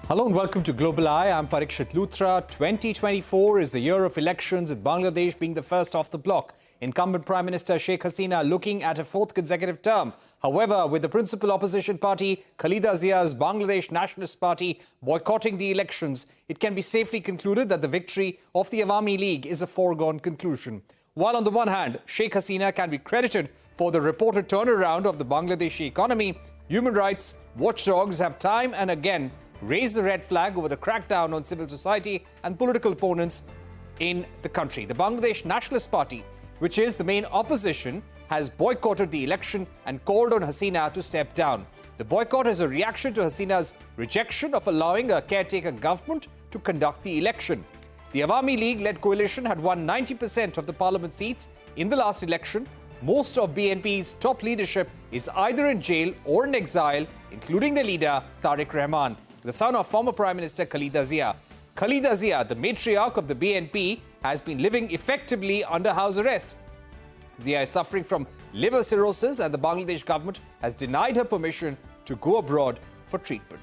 Hello and welcome to Global Eye. I'm Parikshit Luthra. 2024 is the year of elections, with Bangladesh being the first off the block. Incumbent Prime Minister Sheikh Hasina looking at a fourth consecutive term. However, with the principal opposition party, Khaleda Zia's Bangladesh Nationalist Party, boycotting the elections, it can be safely concluded that the victory of the Awami League is a foregone conclusion. While on the one hand, Sheikh Hasina can be credited for the reported turnaround of the Bangladeshi economy, human rights watchdogs have time and again raised the red flag over the crackdown on civil society and political opponents in the country. The Bangladesh Nationalist Party, which is the main opposition, has boycotted the election and called on Hasina to step down. The boycott is a reaction to Hasina's rejection of allowing a caretaker government to conduct the election. The Awami League-led coalition had won 90% of the parliament seats in the last election. Most of BNP's top leadership is either in jail or in exile, including their leader, Tariq Rahman, the son of former Prime Minister Khaleda Zia. Khaleda Zia, the matriarch of the BNP, has been living effectively under house arrest. Zia is suffering from liver cirrhosis and the Bangladesh government has denied her permission to go abroad for treatment.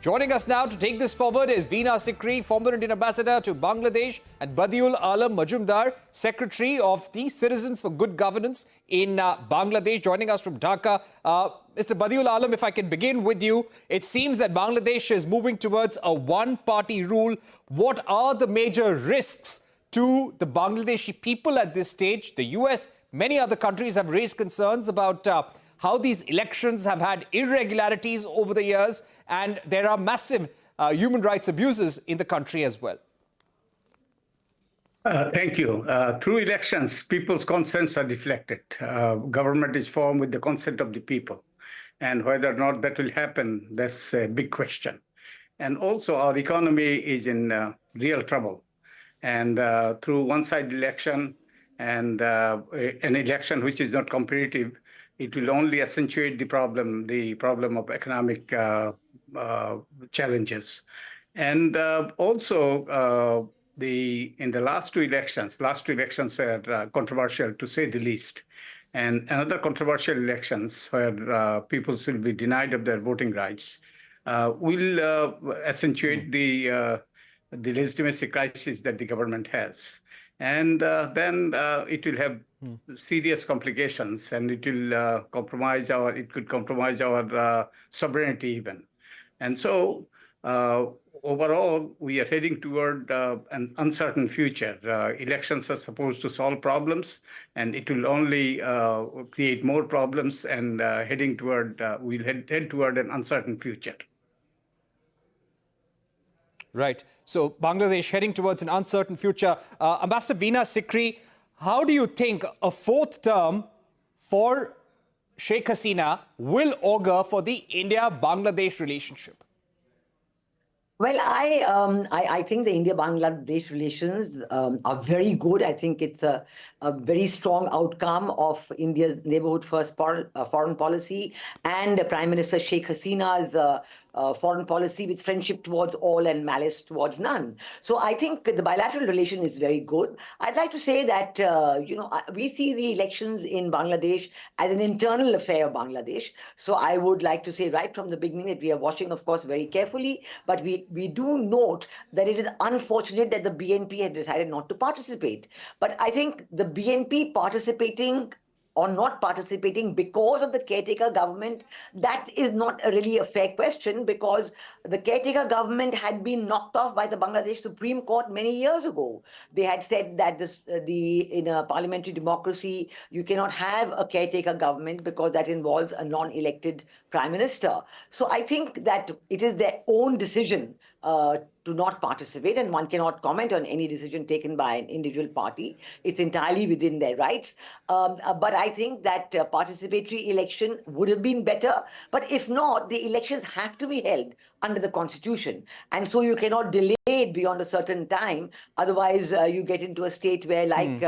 Joining us now to take this forward is Veena Sikri, former Indian ambassador to Bangladesh, and Badiul Majumdar, Secretary of the Citizens for Good Governance in Bangladesh, joining us from Dhaka. Mr. Badiul Alam, if I can begin with you, it seems that Bangladesh is moving towards a one-party rule. What are the major risks to the Bangladeshi people at this stage? The US, many other countries have raised concerns about how these elections have had irregularities over the years, and there are massive human rights abuses in the country as well. Thank you. Through elections, people's consents are reflected. Government is formed with the consent of the people. And whether or not that will happen, that's a big question. And also, our economy is in real trouble. And through one-sided election and an election which is not competitive, it will only accentuate the problem of economic challenges. And also, in the last two elections were controversial, to say the least. And another controversial elections where people will be denied of their voting rights will accentuate the legitimacy crisis that the government has. And then it will have serious complications, and it will compromise our sovereignty even. And so overall, we are heading toward an uncertain future. Elections are supposed to solve problems, and it will only create more problems, and we'll head toward an uncertain future. Right. So Bangladesh heading towards an uncertain future. Ambassador Veena Sikri, how do you think a fourth term for Sheikh Hasina will augur for the India-Bangladesh relationship? Well, I think the India-Bangladesh relations are very good. I think it's a very strong outcome of India's neighborhood first foreign policy and Prime Minister Sheikh Hasina's foreign policy with friendship towards all and malice towards none. So I think the bilateral relation is very good. I'd like to say that, we see the elections in Bangladesh as an internal affair of Bangladesh. So I would like to say right from the beginning that we are watching, of course, very carefully, but we do note that it is unfortunate that the BNP had decided not to participate. But I think the BNP participating or not participating because of the caretaker government, that is not really a fair question, because the caretaker government had been knocked off by the Bangladesh Supreme Court many years ago. They had said that in a parliamentary democracy, you cannot have a caretaker government because that involves a non-elected prime minister. So I think that it is their own decision to not participate, and one cannot comment on any decision taken by an individual party. It's entirely within their rights. But I think that participatory election would have been better. But if not, the elections have to be held under the Constitution. And so you cannot delay it beyond a certain time. Otherwise, you get into a state where, like,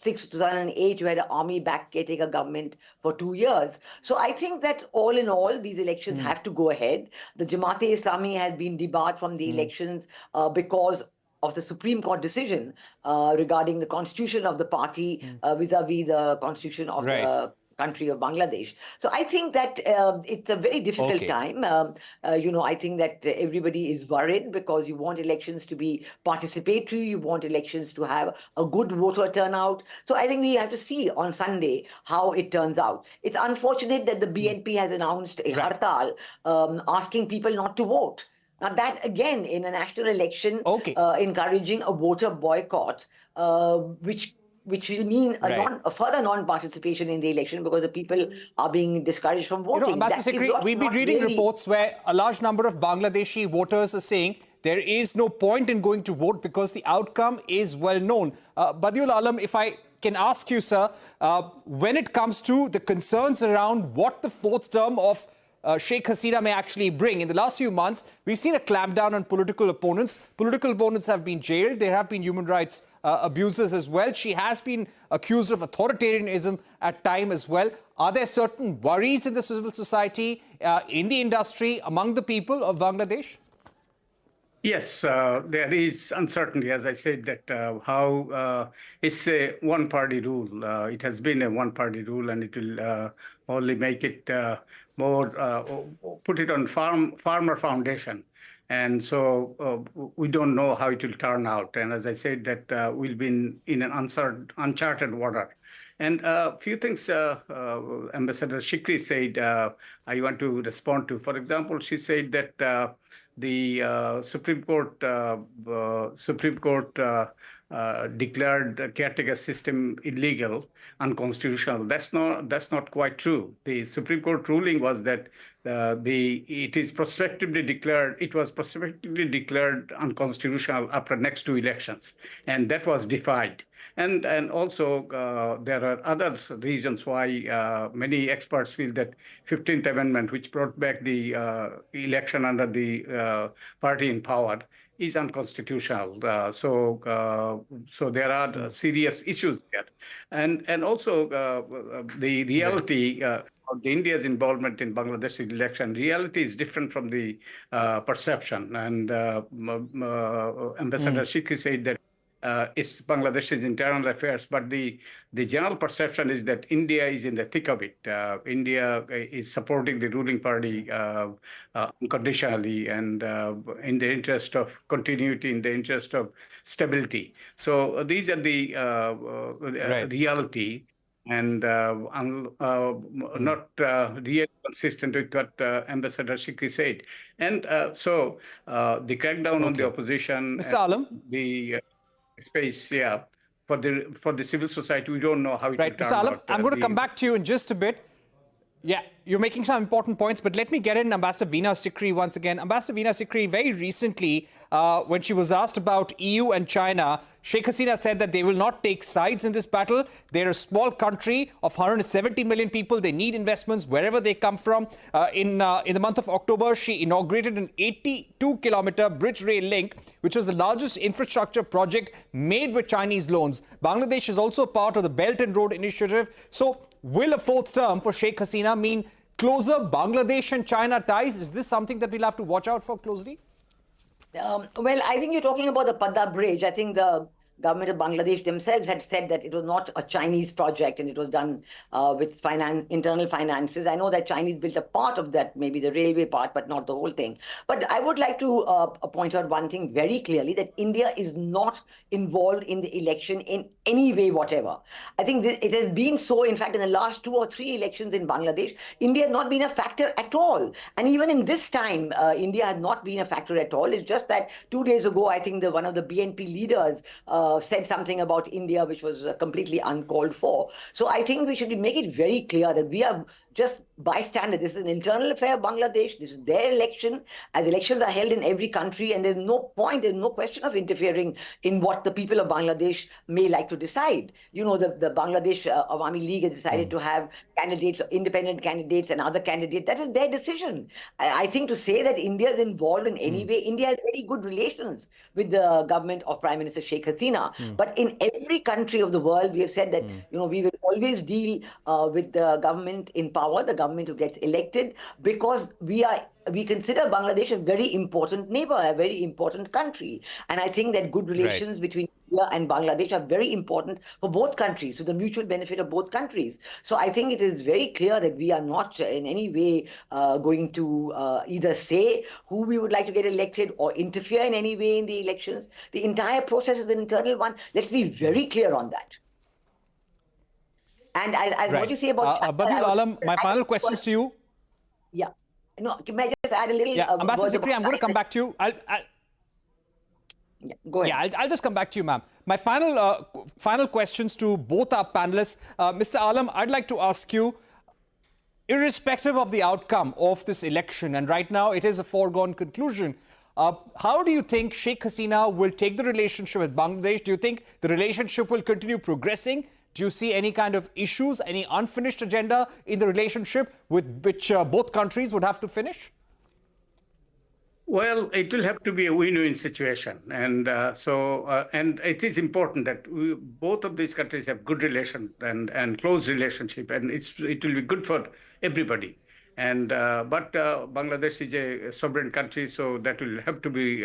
2008, you had an army-backed caretaker government for 2 years. So I think that all in all, these elections have to go ahead. The Jamaat-e-Islami has been debarred from the elections because of the Supreme Court decision regarding the constitution of the party vis-a-vis the constitution of the country of Bangladesh. So I think that it's a very difficult time. I think that everybody is worried because you want elections to be participatory, you want elections to have a good voter turnout. So I think we have to see on Sunday how it turns out. It's unfortunate that the BNP has announced a hartal asking people not to vote. Now that again, in a national election, encouraging a voter boycott, which will mean a further non-participation in the election because the people are being discouraged from voting. Ambassador Sikri, we've been reading reports where a large number of Bangladeshi voters are saying there is no point in going to vote because the outcome is well known. Badiul Alam, if I can ask you, sir, when it comes to the concerns around what the fourth term of Sheikh Hasina may actually bring. In the last few months, we've seen a clampdown on political opponents. Political opponents have been jailed. There have been human rights abuses as well. She has been accused of authoritarianism at times as well. Are there certain worries in the civil society, in the industry, among the people of Bangladesh? Yes, there is uncertainty, as I said, that how it's a one-party rule. It has been a one-party rule, and it will only make it put it on farmer foundation. And so we don't know how it will turn out. And as I said, that we'll be in an uncharted water. And a few things Ambassador Sikri said I want to respond to. For example, she said that the Supreme Court declared caretaker system illegal, unconstitutional. That's not quite true. The Supreme Court ruling was that it was prospectively declared unconstitutional after next two elections, and that was defied. And also there are other reasons why many experts feel that 15th Amendment, which brought back the election under the party in power, is unconstitutional. So there are serious issues there. And also the reality of India's involvement in Bangladesh election, reality is different from the perception. And Ambassador Sikri said that it's Bangladesh's internal affairs, but the general perception is that India is in the thick of it. India is supporting the ruling party unconditionally and in the interest of continuity, in the interest of stability. So these are the reality, and not really consistent with what Ambassador Sikri said. And so the crackdown on the opposition, Mr. Alam, the space, for the civil society, we don't know how it will turn Mr. Alam, out. I'm going to come back to you in just a bit. Yeah, you're making some important points, but let me get in Ambassador Veena Sikri once again. Ambassador Veena Sikri, very recently, when she was asked about EU and China, Sheikh Hasina said that they will not take sides in this battle. They're a small country of 170 million people. They need investments wherever they come from. In the month of October, she inaugurated an 82-kilometer bridge rail link, which was the largest infrastructure project made with Chinese loans. Bangladesh is also part of the Belt and Road Initiative. So will a fourth term for Sheikh Hasina mean closer Bangladesh and China ties? Is this something that we'll have to watch out for closely? Well, I think you're talking about the Padda Bridge. I think the government of Bangladesh themselves had said that it was not a Chinese project and it was done with internal finances. I know that Chinese built a part of that, maybe the railway part, but not the whole thing. But I would like to point out one thing very clearly, that India is not involved in the election in any way whatever. I think it has been so. In fact, in the last 2 or 3 elections in Bangladesh, India has not been a factor at all. And even in this time, India has not been a factor at all. It's just that 2 days ago, I think one of the BNP leaders said something about India, which was completely uncalled for. So I think we should make it very clear that we are just bystanders. This is an internal affair of Bangladesh. This is their election, as elections are held in every country, and there's no point, there's no question of interfering in what the people of Bangladesh may like to decide. You know, the Bangladesh Awami League has decided to have candidates, independent candidates and other candidates. That is their decision. I think to say that India is involved in any way, India has very good relations with the government of Prime Minister Sheikh Hasina. But in every country of the world, we have said that, you know, we will always deal with the government in power, the government who gets elected, because we consider Bangladesh a very important neighbor, a very important country. And I think that good relations between India and Bangladesh are very important for both countries, to the mutual benefit of both countries. So I think it is very clear that we are not in any way going to either say who we would like to get elected or interfere in any way in the elections. The entire process is an internal one. Let's be very clear on that. And what you say about Badiul Alam, my final questions to you. Yeah. No, can I just add a little? Yeah, Ambassador Sikri, I'm going to come back to you. Go ahead. Yeah, I'll just come back to you, ma'am. My final questions to both our panelists. Mr. Alam, I'd like to ask you, irrespective of the outcome of this election, and right now it is a foregone conclusion, how do you think Sheikh Hasina will take the relationship with Bangladesh? Do you think the relationship will continue progressing? Do you see any kind of issues, any unfinished agenda in the relationship with which both countries would have to finish? Well, it will have to be a win-win situation. And and it is important that both of these countries have good relation and close relationship, and it will be good for everybody. And but Bangladesh is a sovereign country, so that will have to be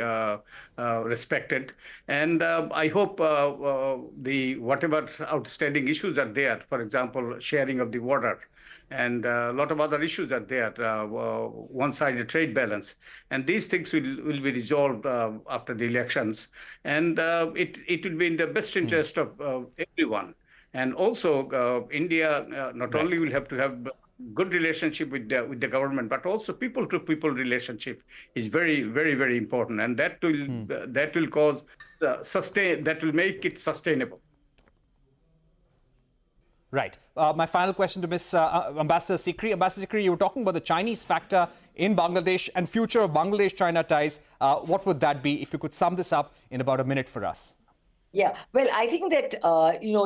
respected. And I hope whatever outstanding issues are there, for example, sharing of the water, and a lot of other issues are there, one-sided trade balance. And these things will be resolved after the elections. And it will be in the best interest of everyone. And also, India not only will have to have good relationship with the government, but also people-to-people relationship is very, very, very important, and that will cause that will make it sustainable. Right. My final question to Ms. Ambassador Sikri. Ambassador Sikri, you were talking about the Chinese factor in Bangladesh and future of Bangladesh-China ties. What would that be? If you could sum this up in about a minute for us. Yeah, well, I think that,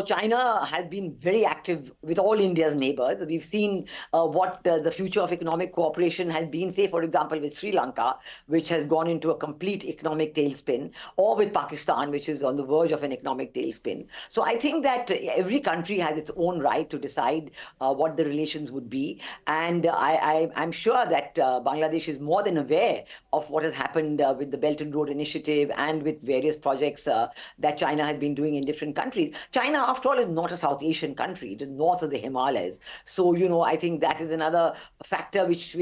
China has been very active with all India's neighbors. We've seen what the future of economic cooperation has been, say, for example, with Sri Lanka, which has gone into a complete economic tailspin, or with Pakistan, which is on the verge of an economic tailspin. So I think that every country has its own right to decide what the relations would be. And I'm sure that Bangladesh is more than aware of what has happened with the Belt and Road Initiative and with various projects that China has been doing in different countries. China, after all, is not a South Asian country. It is north of the Himalayas. So, I think that is another factor which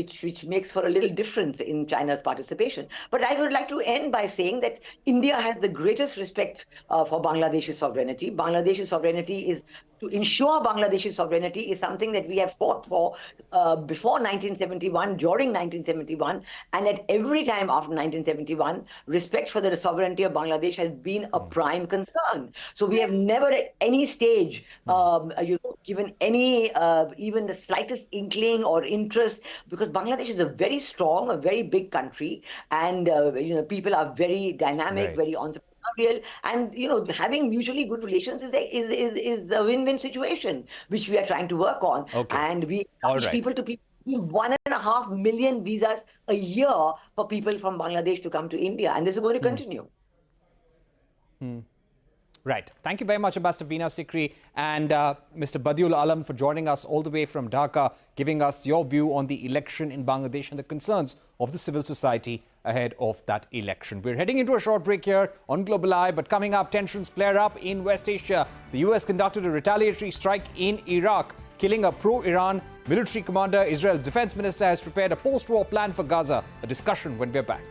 makes for a little difference in China's participation. But I would like to end by saying that India has the greatest respect for Bangladesh's sovereignty. Bangladesh's sovereignty is to ensure Bangladesh's sovereignty is something that we have fought for before 1971, during 1971, and at every time after 1971, respect for the sovereignty of Bangladesh has been a prime concern. So we have never at any stage, given any, even the slightest inkling or interest, because Bangladesh is a very strong, a very big country, and people are very dynamic, very entrepreneurial. And having mutually good relations is a win-win situation, which we are trying to work on. And we encourage people to give 1.5 million visas a year for people from Bangladesh to come to India, and this is going to continue. Right. Thank you very much, Ambassador Veena Sikri and Mr. Badiul Alam, for joining us all the way from Dhaka, giving us your view on the election in Bangladesh and the concerns of the civil society ahead of that election. We're heading into a short break here on Global Eye, but coming up, tensions flare up in West Asia. The US conducted a retaliatory strike in Iraq, killing a pro-Iran military commander. Israel's defense minister has prepared a post-war plan for Gaza. A discussion when we're back.